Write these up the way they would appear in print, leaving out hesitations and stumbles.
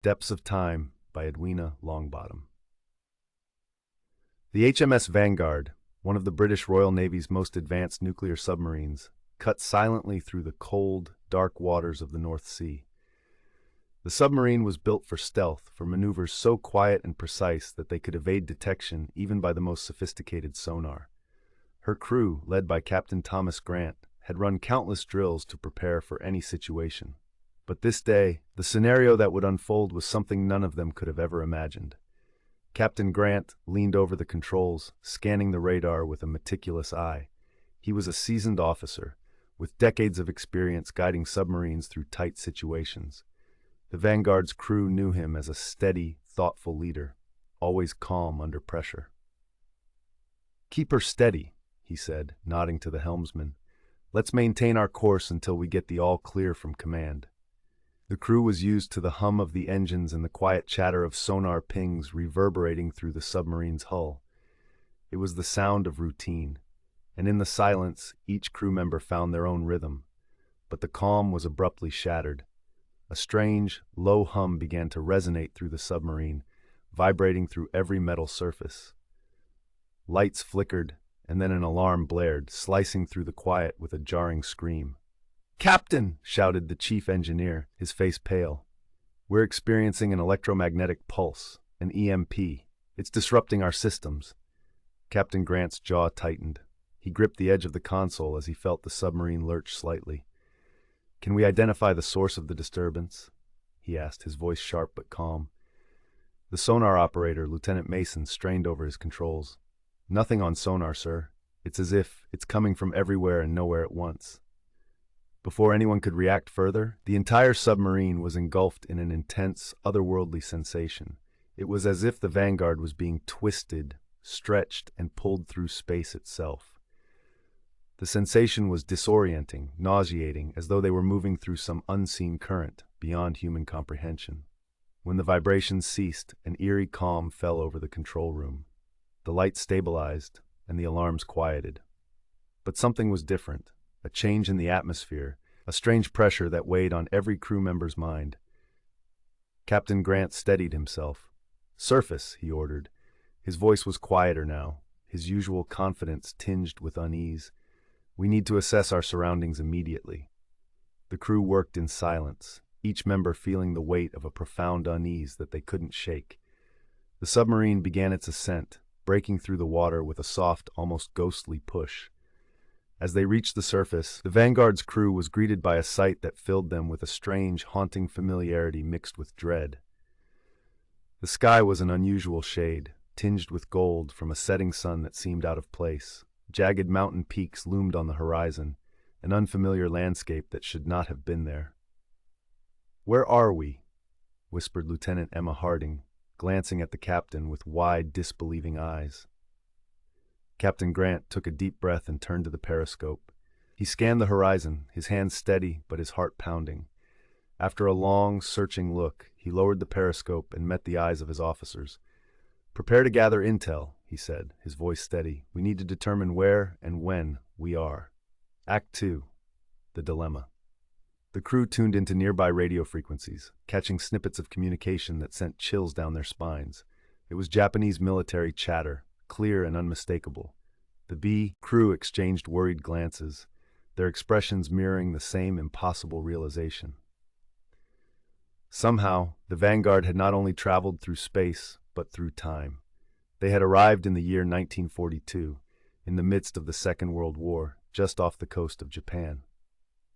Depths of Time by Edwina Longbottom. The HMS Vanguard, one of the British Royal Navy's most advanced nuclear submarines, cut silently through the cold, dark waters of the North Sea. The submarine was built for stealth, for maneuvers so quiet and precise that they could evade detection even by the most sophisticated sonar. Her crew, led by Captain Thomas Grant, had run countless drills to prepare for any situation. But this day, the scenario that would unfold was something none of them could have ever imagined. Captain Grant leaned over the controls, scanning the radar with a meticulous eye. He was a seasoned officer, with decades of experience guiding submarines through tight situations. The Vanguard's crew knew him as a steady, thoughtful leader, always calm under pressure. "Keep her steady," he said, nodding to the helmsman. "Let's maintain our course until we get the all-clear from command." The crew was used to the hum of the engines and the quiet chatter of sonar pings reverberating through the submarine's hull. It was the sound of routine, and in the silence, each crew member found their own rhythm. But the calm was abruptly shattered. A strange, low hum began to resonate through the submarine, vibrating through every metal surface. Lights flickered, and then an alarm blared, slicing through the quiet with a jarring scream. "Captain!" shouted the chief engineer, his face pale. "We're experiencing an electromagnetic pulse, an EMP. It's disrupting our systems." Captain Grant's jaw tightened. He gripped the edge of the console as he felt the submarine lurch slightly. "Can we identify the source of the disturbance?" he asked, his voice sharp but calm. The sonar operator, Lieutenant Mason, strained over his controls. "Nothing on sonar, sir. It's as if it's coming from everywhere and nowhere at once." Before anyone could react further, the entire submarine was engulfed in an intense, otherworldly sensation. It was as if the Vanguard was being twisted, stretched, and pulled through space itself. The sensation was disorienting, nauseating, as though they were moving through some unseen current, beyond human comprehension. When the vibrations ceased, an eerie calm fell over the control room. The lights stabilized, and the alarms quieted. But something was different. A change in the atmosphere, a strange pressure that weighed on every crew member's mind. Captain Grant steadied himself. "Surface," he ordered. His voice was quieter now, his usual confidence tinged with unease. "We need to assess our surroundings immediately." The crew worked in silence, each member feeling the weight of a profound unease that they couldn't shake. The submarine began its ascent, breaking through the water with a soft, almost ghostly push. As they reached the surface, the Vanguard's crew was greeted by a sight that filled them with a strange, haunting familiarity mixed with dread. The sky was an unusual shade, tinged with gold from a setting sun that seemed out of place. Jagged mountain peaks loomed on the horizon, an unfamiliar landscape that should not have been there. "Where are we?" whispered Lieutenant Emma Harding, glancing at the captain with wide, disbelieving eyes. Captain Grant took a deep breath and turned to the periscope. He scanned the horizon, his hands steady but his heart pounding. After a long, searching look, he lowered the periscope and met the eyes of his officers. "Prepare to gather intel," he said, his voice steady. "We need to determine where and when we are." Act 2. The Dilemma. The crew tuned into nearby radio frequencies, catching snippets of communication that sent chills down their spines. It was Japanese military chatter, clear and unmistakable. The B crew exchanged worried glances, their expressions mirroring the same impossible realization. Somehow, the Vanguard had not only traveled through space, but through time. They had arrived in the year 1942, in the midst of the Second World War, just off the coast of Japan.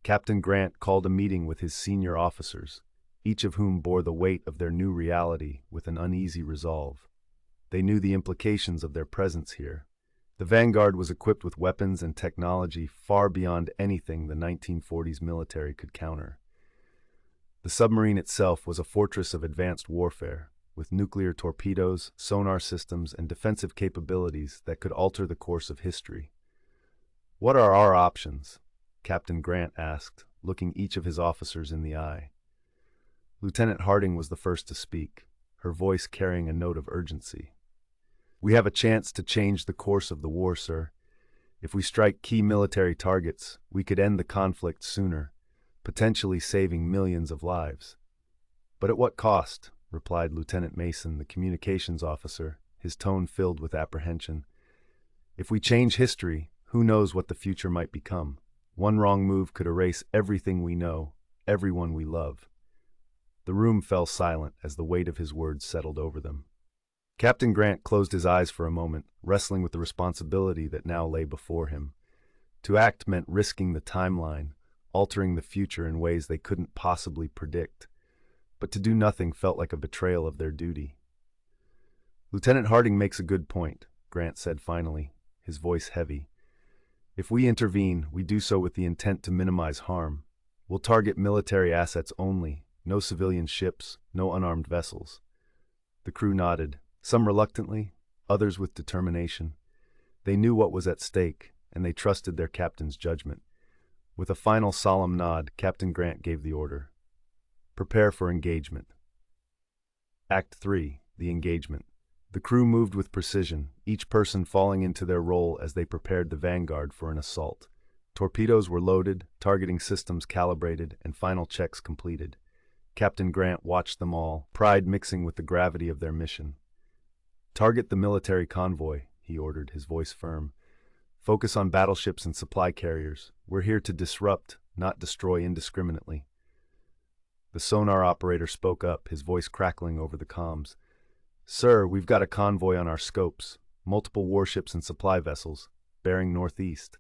Captain Grant called a meeting with his senior officers, each of whom bore the weight of their new reality with an uneasy resolve. They knew the implications of their presence here. The Vanguard was equipped with weapons and technology far beyond anything the 1940s military could counter. The submarine itself was a fortress of advanced warfare, with nuclear torpedoes, sonar systems, and defensive capabilities that could alter the course of history. "What are our options?" Captain Grant asked, looking each of his officers in the eye. Lieutenant Harding was the first to speak, her voice carrying a note of urgency. "We have a chance to change the course of the war, sir. If we strike key military targets, we could end the conflict sooner, potentially saving millions of lives. "But at what cost?" replied Lieutenant Mason, the communications officer, his tone filled with apprehension. "If we change history, who knows what the future might become? One wrong move could erase everything we know, everyone we love." The room fell silent as the weight of his words settled over them. Captain Grant closed his eyes for a moment, wrestling with the responsibility that now lay before him. To act meant risking the timeline, altering the future in ways they couldn't possibly predict. But to do nothing felt like a betrayal of their duty. "Lieutenant Harding makes a good point," Grant said finally, his voice heavy. "If we intervene, we do so with the intent to minimize harm. We'll target military assets only, no civilian ships, no unarmed vessels." The crew nodded, some reluctantly, others with determination. They knew what was at stake, and they trusted their captain's judgment. With a final solemn nod, Captain Grant gave the order. "Prepare for engagement." Act 3. The engagement. The crew moved with precision, each person falling into their role as they prepared the Vanguard for an assault. Torpedoes were loaded, targeting systems calibrated, and final checks completed. Captain Grant watched them all, pride mixing with the gravity of their mission. "Target the military convoy," he ordered, his voice firm. "Focus on battleships and supply carriers. We're here to disrupt, not destroy indiscriminately." The sonar operator spoke up, his voice crackling over the comms. "Sir, we've got a convoy on our scopes, multiple warships and supply vessels, bearing northeast."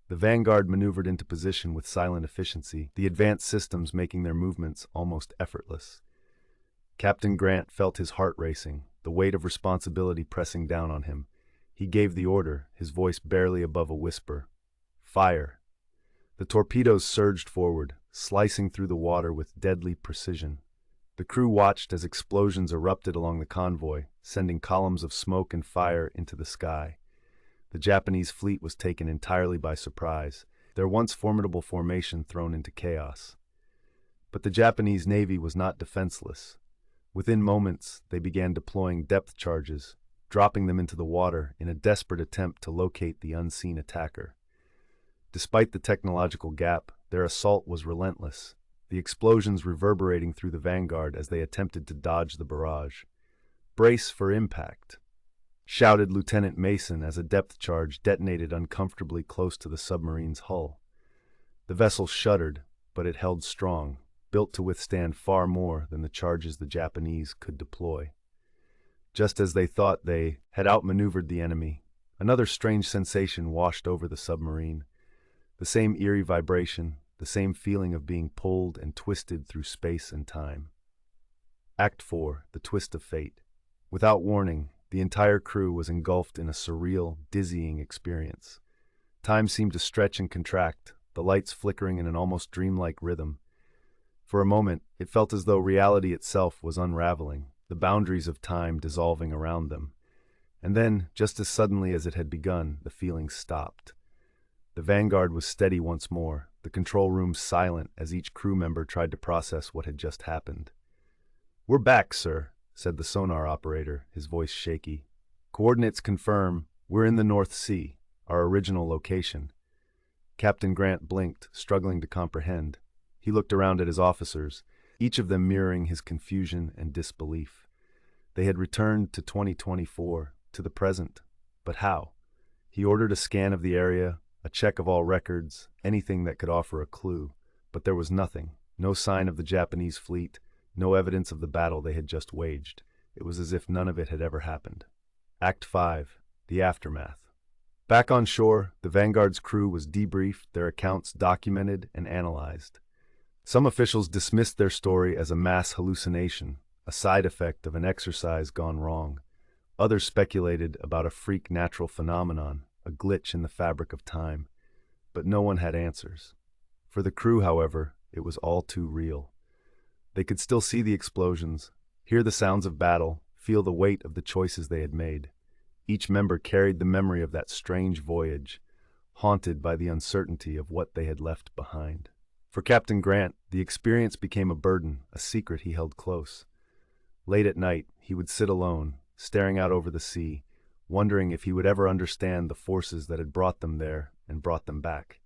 The Vanguard maneuvered into position with silent efficiency, the advanced systems making their movements almost effortless. Captain Grant felt his heart racing, the weight of responsibility pressing down on him. He gave the order, his voice barely above a whisper. "Fire!" The torpedoes surged forward, slicing through the water with deadly precision. The crew watched as explosions erupted along the convoy, sending columns of smoke and fire into the sky. The Japanese fleet was taken entirely by surprise, their once formidable formation thrown into chaos. But the Japanese Navy was not defenseless. Within moments, they began deploying depth charges, dropping them into the water in a desperate attempt to locate the unseen attacker. Despite the technological gap, their assault was relentless, the explosions reverberating through the Vanguard as they attempted to dodge the barrage. "Brace for impact," shouted Lieutenant Mason as a depth charge detonated uncomfortably close to the submarine's hull. The vessel shuddered, but it held strong, built to withstand far more than the charges the Japanese could deploy. Just as they thought they had outmaneuvered the enemy, another strange sensation washed over the submarine. The same eerie vibration, the same feeling of being pulled and twisted through space and time. Act 4. The twist of fate. Without warning, the entire crew was engulfed in a surreal, dizzying experience. Time seemed to stretch and contract, the lights flickering in an almost dreamlike rhythm. For a moment, it felt as though reality itself was unraveling, the boundaries of time dissolving around them. And then, just as suddenly as it had begun, the feeling stopped. The Vanguard was steady once more, the control room silent as each crew member tried to process what had just happened. "We're back, sir," said the sonar operator, his voice shaky. "Coordinates confirm we're in the North Sea, our original location." Captain Grant blinked, struggling to comprehend. He looked around at his officers, each of them mirroring his confusion and disbelief. They had returned to 2024, to the present. But how? He ordered a scan of the area, a check of all records, anything that could offer a clue. But there was nothing, no sign of the Japanese fleet, no evidence of the battle they had just waged. It was as if none of it had ever happened. Act 5. The aftermath. Back on shore, the Vanguard's crew was debriefed, their accounts documented and analyzed. Some officials dismissed their story as a mass hallucination, a side effect of an exercise gone wrong. Others speculated about a freak natural phenomenon, a glitch in the fabric of time. But no one had answers. For the crew, however, it was all too real. They could still see the explosions, hear the sounds of battle, feel the weight of the choices they had made. Each member carried the memory of that strange voyage, haunted by the uncertainty of what they had left behind. For Captain Grant, the experience became a burden, a secret he held close. Late at night, he would sit alone, staring out over the sea, wondering if he would ever understand the forces that had brought them there and brought them back.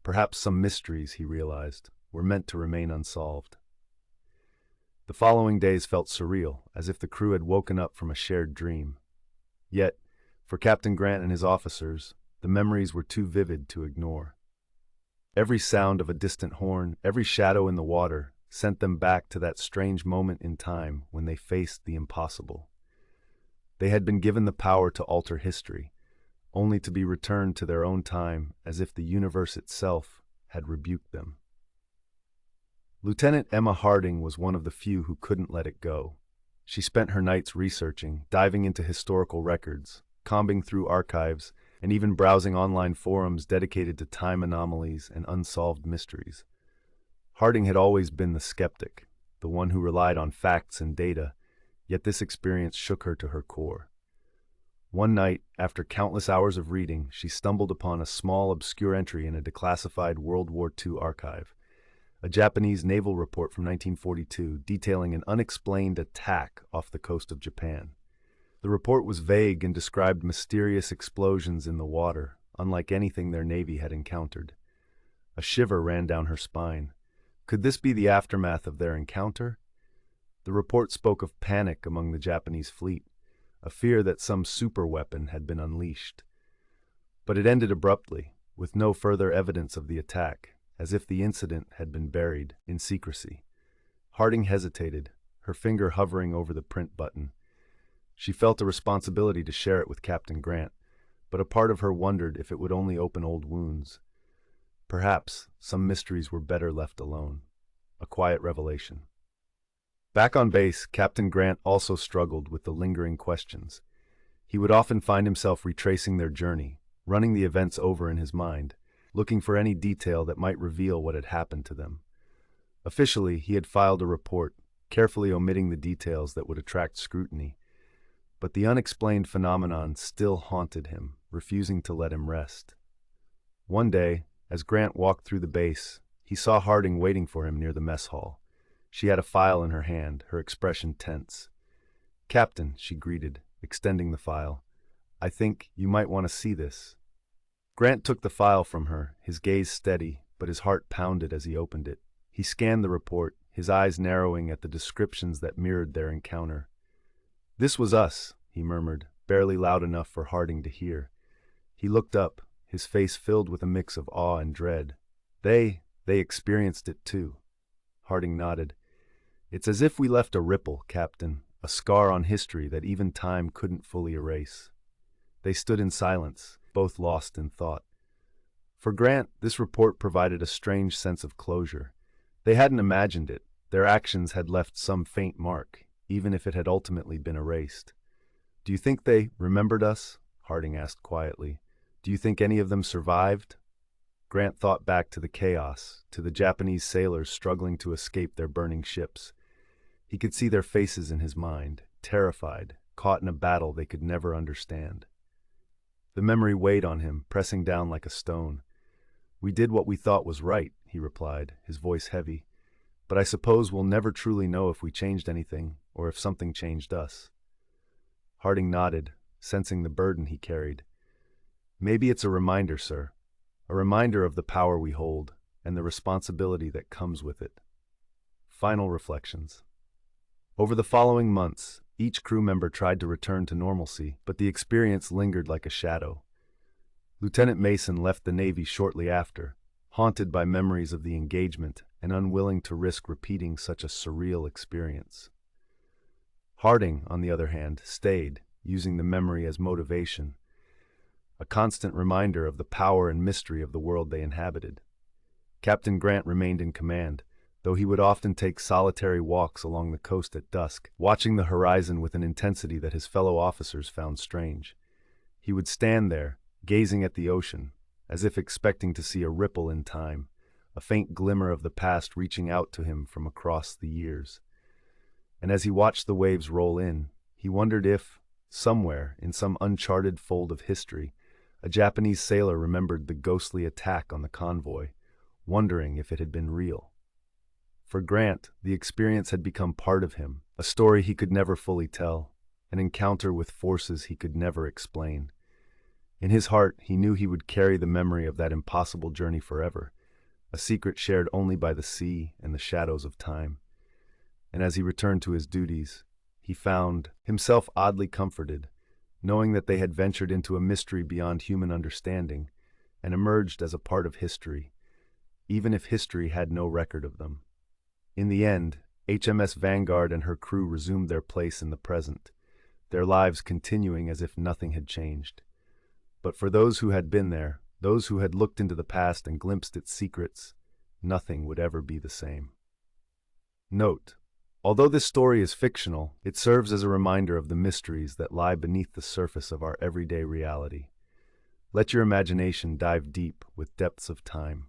Perhaps some mysteries, he realized, were meant to remain unsolved. The following days felt surreal, as if the crew had woken up from a shared dream. Yet, for Captain Grant and his officers, the memories were too vivid to ignore. Every sound of a distant horn, every shadow in the water, sent them back to that strange moment in time when they faced the impossible. They had been given the power to alter history, only to be returned to their own time as if the universe itself had rebuked them. Lieutenant Emma Harding was one of the few who couldn't let it go. She spent her nights researching, diving into historical records, combing through archives, and even browsing online forums dedicated to time anomalies and unsolved mysteries. Harding had always been the skeptic, the one who relied on facts and data, yet this experience shook her to her core. One night, after countless hours of reading, she stumbled upon a small, obscure entry in a declassified World War II archive, a Japanese naval report from 1942 detailing an unexplained attack off the coast of Japan. The report was vague and described mysterious explosions in the water, unlike anything their navy had encountered. A shiver ran down her spine. Could this be the aftermath of their encounter? The report spoke of panic among the Japanese fleet, a fear that some superweapon had been unleashed. But it ended abruptly, with no further evidence of the attack, as if the incident had been buried in secrecy. Harding hesitated, her finger hovering over the print button. She felt a responsibility to share it with Captain Grant, but a part of her wondered if it would only open old wounds. Perhaps some mysteries were better left alone. A quiet revelation. Back on base, Captain Grant also struggled with the lingering questions. He would often find himself retracing their journey, running the events over in his mind, looking for any detail that might reveal what had happened to them. Officially, he had filed a report, carefully omitting the details that would attract scrutiny. But the unexplained phenomenon still haunted him, refusing to let him rest. One day, as Grant walked through the base, he saw Harding waiting for him near the mess hall. She had a file in her hand, her expression tense. "Captain," she greeted, extending the file. "I think you might want to see this." Grant took the file from her, his gaze steady, but his heart pounded as he opened it. He scanned the report, his eyes narrowing at the descriptions that mirrored their encounter. "This was us," he murmured, barely loud enough for Harding to hear. He looked up, his face filled with a mix of awe and dread. They experienced it too." Harding nodded. "It's as if we left a ripple, Captain, a scar on history that even time couldn't fully erase." They stood in silence, both lost in thought. For Grant, this report provided a strange sense of closure. They hadn't imagined it. Their actions had left some faint mark, even if it had ultimately been erased. "Do you think they remembered us?" Harding asked quietly. "Do you think any of them survived?" Grant thought back to the chaos, to the Japanese sailors struggling to escape their burning ships. He could see their faces in his mind, terrified, caught in a battle they could never understand. The memory weighed on him, pressing down like a stone. "We did what we thought was right," he replied, his voice heavy. "But I suppose we'll never truly know if we changed anything, or if something changed us." Harding nodded, sensing the burden he carried. "Maybe it's a reminder, sir. A reminder of the power we hold, and the responsibility that comes with it." Final reflections. Over the following months, each crew member tried to return to normalcy, but the experience lingered like a shadow. Lieutenant Mason left the Navy shortly after, haunted by memories of the engagement and unwilling to risk repeating such a surreal experience. Harding, on the other hand, stayed, using the memory as motivation, a constant reminder of the power and mystery of the world they inhabited. Captain Grant remained in command, though he would often take solitary walks along the coast at dusk, watching the horizon with an intensity that his fellow officers found strange. He would stand there, gazing at the ocean, as if expecting to see a ripple in time, a faint glimmer of the past reaching out to him from across the years. And as he watched the waves roll in, he wondered if, somewhere in some uncharted fold of history, a Japanese sailor remembered the ghostly attack on the convoy, wondering if it had been real. For Grant, the experience had become part of him, a story he could never fully tell, an encounter with forces he could never explain. In his heart, he knew he would carry the memory of that impossible journey forever, a secret shared only by the sea and the shadows of time. and as he returned to his duties, he found himself oddly comforted, knowing that they had ventured into a mystery beyond human understanding and emerged as a part of history, even if history had no record of them. In the end, HMS Vanguard and her crew resumed their place in the present, their lives continuing as if nothing had changed. But for those who had been there, those who had looked into the past and glimpsed its secrets, nothing would ever be the same. Note: although this story is fictional, it serves as a reminder of the mysteries that lie beneath the surface of our everyday reality. Let your imagination dive deep with depths of time.